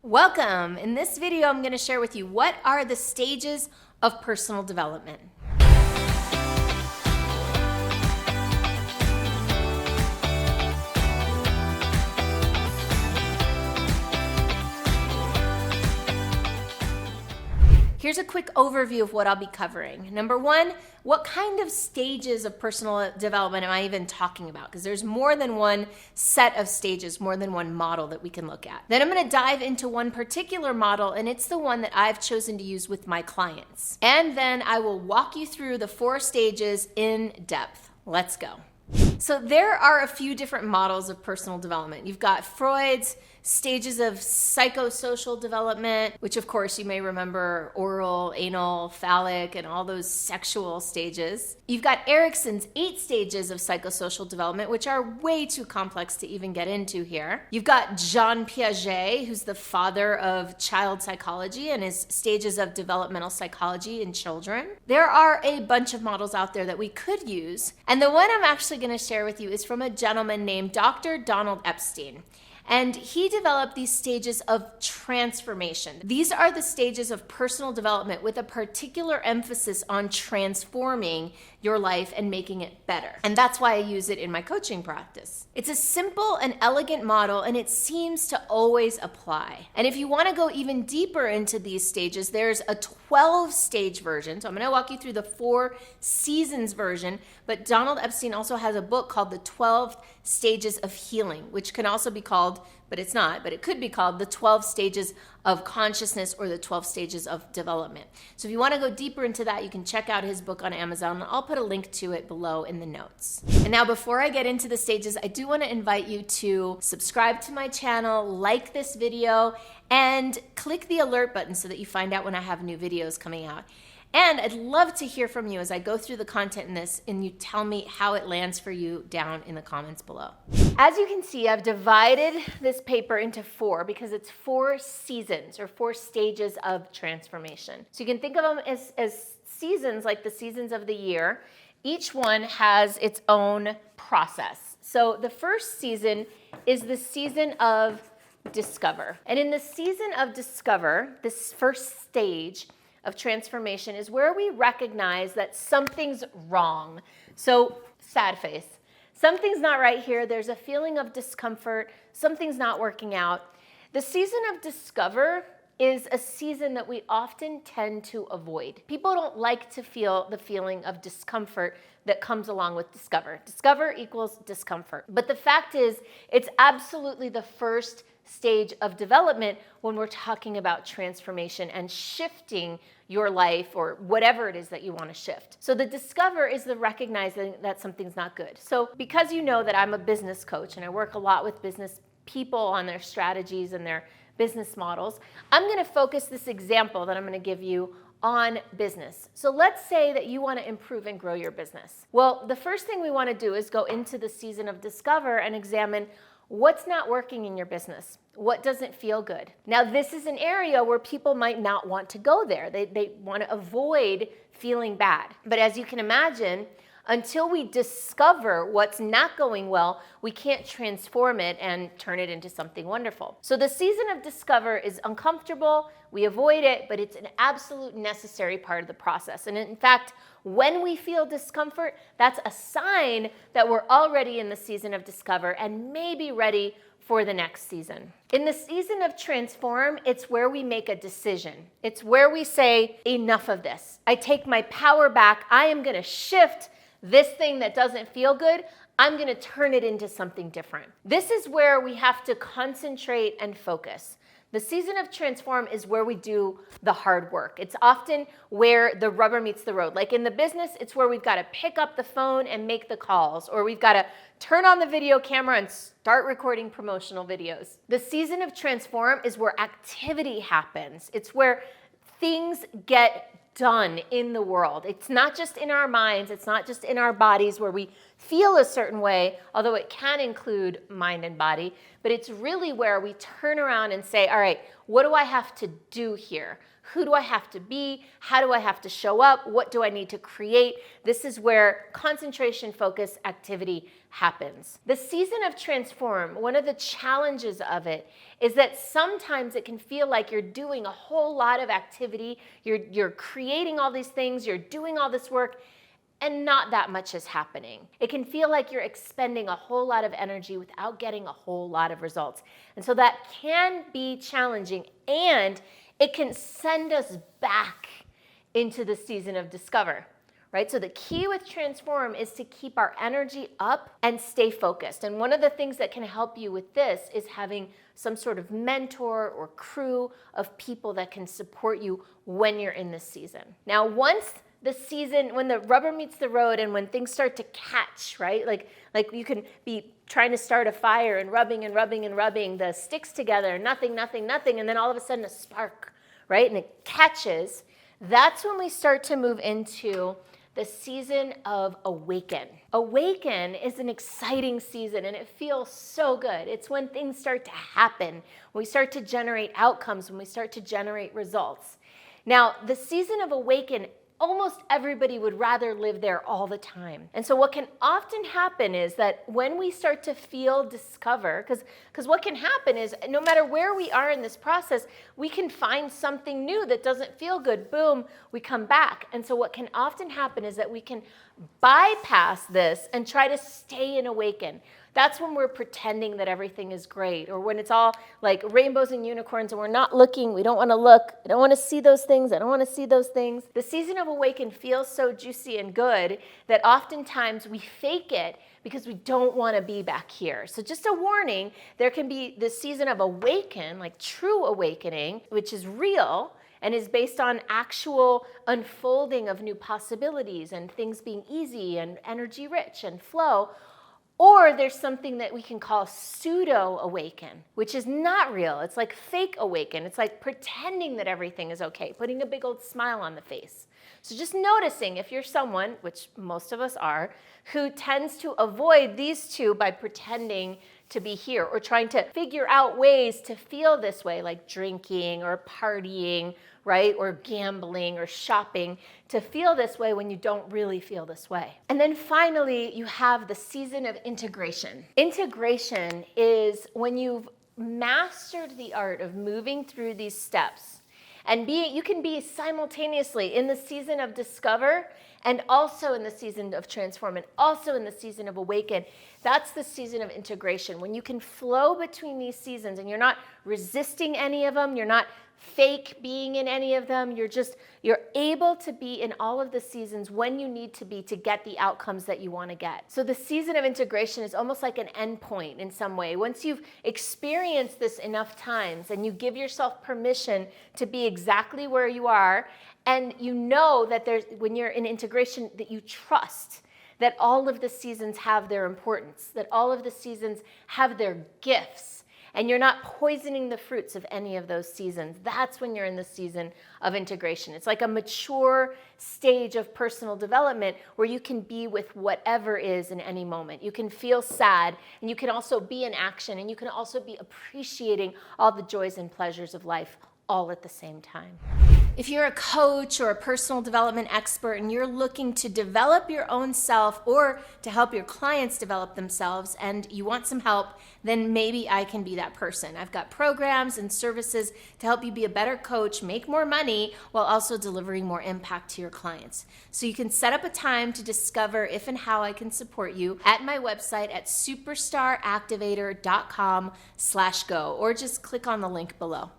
Welcome! In this video, I'm going to share with you what are the stages of personal development. Here's a quick overview of what I'll be covering. Number one, what kind of stages of personal development am I even talking about? Because there's more than one set of stages, more than one model that we can look at. Then I'm going to dive into one particular model, and it's the one that I've chosen to use with my clients. And then I will walk you through the 4 stages in depth. Let's go. So there are a few different models of personal development. You've got Freud's stages of psychosocial development, which of course you may remember oral, anal, phallic, and all those sexual stages. You've got Erikson's 8 stages of psychosocial development, which are way too complex to even get into here. You've got Jean Piaget, who's the father of child psychology and his stages of developmental psychology in children. There are a bunch of models out there that we could use, and the one I'm actually going to share with you is from a gentleman named Dr. Donald Epstein. And he developed these stages of transformation. These are the stages of personal development with a particular emphasis on transforming your life and making it better. And that's why I use it in my coaching practice. It's a simple and elegant model, and it seems to always apply. And if you want to go even deeper into these stages, there's a 12-stage version. So I'm going to walk you through the 4 seasons version, but Donald Epstein also has a book called The 12 Stages of Healing, which can also be called, but it's not, but it could be called The 12 Stages of Consciousness or The 12 Stages of Development. So if you want to go deeper into that, you can check out his book on Amazon. I'll put a link to it below in the notes. And now before I get into the stages, I do want to invite you to subscribe to my channel, like this video, and click the alert button so that you find out when I have new videos coming out. And I'd love to hear from you as I go through the content in this and you tell me how it lands for you down in the comments below. As you can see, I've divided this paper into 4 because it's 4 seasons or 4 stages of transformation. So you can think of them as seasons, like the seasons of the year. Each one has its own process. So the first season is the season of discover. And in the season of discover, this first stage of transformation is where we recognize that something's wrong. So, sad face. Something's not right here. There's a feeling of discomfort. Something's not working out. The season of discover is a season that we often tend to avoid. People don't like to feel the feeling of discomfort that comes along with discover. Discover equals discomfort. But the fact is, it's absolutely the first stage of development when we're talking about transformation and shifting your life or whatever it is that you want to shift. So the discover is the recognizing that something's not good. So because you know that I'm a business coach and I work a lot with business people on their strategies and their business models, I'm going to focus this example that I'm going to give you on business. So let's say that you want to improve and grow your business. Well, the first thing we want to do is go into the season of discover and examine what's not working in your business. What doesn't feel good? Now, this is an area where people might not want to go there. They want to avoid feeling bad. But as you can imagine, until we discover what's not going well, we can't transform it and turn it into something wonderful. So the season of discover is uncomfortable. We avoid it, but it's an absolute necessary part of the process. And in fact, when we feel discomfort, that's a sign that we're already in the season of discover and maybe ready for the next season. In the season of transform, it's where we make a decision. It's where we say, enough of this. I take my power back. I am going to shift this thing that doesn't feel good. I'm going to turn it into something different. This is where we have to concentrate and focus. The season of transform is where we do the hard work. It's often where the rubber meets the road. Like in the business, it's where we've got to pick up the phone and make the calls, or we've got to turn on the video camera and start recording promotional videos. The season of transform is where activity happens. It's where things get done in the world. It's not just in our minds, it's not just in our bodies where we feel a certain way, although it can include mind and body, but it's really where we turn around and say, all right, what do I have to do here? Who do I have to be? How do I have to show up? What do I need to create? This is where concentration, focus, activity happens. The season of transform, one of the challenges of it is that sometimes it can feel like you're doing a whole lot of activity, you're creating all these things, you're doing all this work, and not that much is happening. It can feel like you're expending a whole lot of energy without getting a whole lot of results. And so that can be challenging, and it can send us back into the season of discover. Right? So the key with transform is to keep our energy up and stay focused. And one of the things that can help you with this is having some sort of mentor or crew of people that can support you when you're in this season. Now, once the season, when the rubber meets the road and when things start to catch, right? Like you can be trying to start a fire and rubbing the sticks together, nothing, and then all of a sudden a spark, right? And it catches. That's when we start to move into the season of Awaken. Awaken is an exciting season and it feels so good. It's when things start to happen, when we start to generate outcomes, when we start to generate results. Now, the season of Awaken, almost everybody would rather live there all the time. And so what can often happen is that when we start to feel discover, because what can happen is no matter where we are in this process, we can find something new that doesn't feel good. Boom, we come back. And so what can often happen is that we can bypass this and try to stay in Awaken. That's when we're pretending that everything is great, or when it's all like rainbows and unicorns and we're not looking, we don't want to look, I don't want to see those things, I don't want to see those things. The season of Awaken feels so juicy and good that oftentimes we fake it because we don't want to be back here. So just a warning, there can be this season of Awaken, like true awakening, which is real, and is based on actual unfolding of new possibilities and things being easy and energy rich and flow. Or there's something that we can call pseudo-awaken, which is not real. It's like fake awaken. It's like pretending that everything is okay, putting a big old smile on the face. So just noticing if you're someone, which most of us are, who tends to avoid these two by pretending to be here or trying to figure out ways to feel this way, like drinking or partying, right? Or gambling or shopping, to feel this way when you don't really feel this way. And then finally, you have the season of integration. Integration is when you've mastered the art of moving through these steps. And you can be simultaneously in the season of discover and also in the season of transform and also in the season of awaken. That's the season of integration. When you can flow between these seasons and you're not resisting any of them, you're not fake being in any of them, you're able to be in all of the seasons when you need to be to get the outcomes that you want to get. So the season of integration is almost like an endpoint in some way. Once you've experienced this enough times and you give yourself permission to be exactly where you are, and you know that when you're in integration, that you trust that all of the seasons have their importance, that all of the seasons have their gifts, and you're not poisoning the fruits of any of those seasons. That's when you're in the season of integration. It's like a mature stage of personal development where you can be with whatever is in any moment. You can feel sad, and you can also be in action, and you can also be appreciating all the joys and pleasures of life all at the same time. If you're a coach or a personal development expert and you're looking to develop your own self or to help your clients develop themselves and you want some help, then maybe I can be that person. I've got programs and services to help you be a better coach, make more money, while also delivering more impact to your clients. So you can set up a time to discover if and how I can support you at my website at superstaractivator.com/go, or just click on the link below.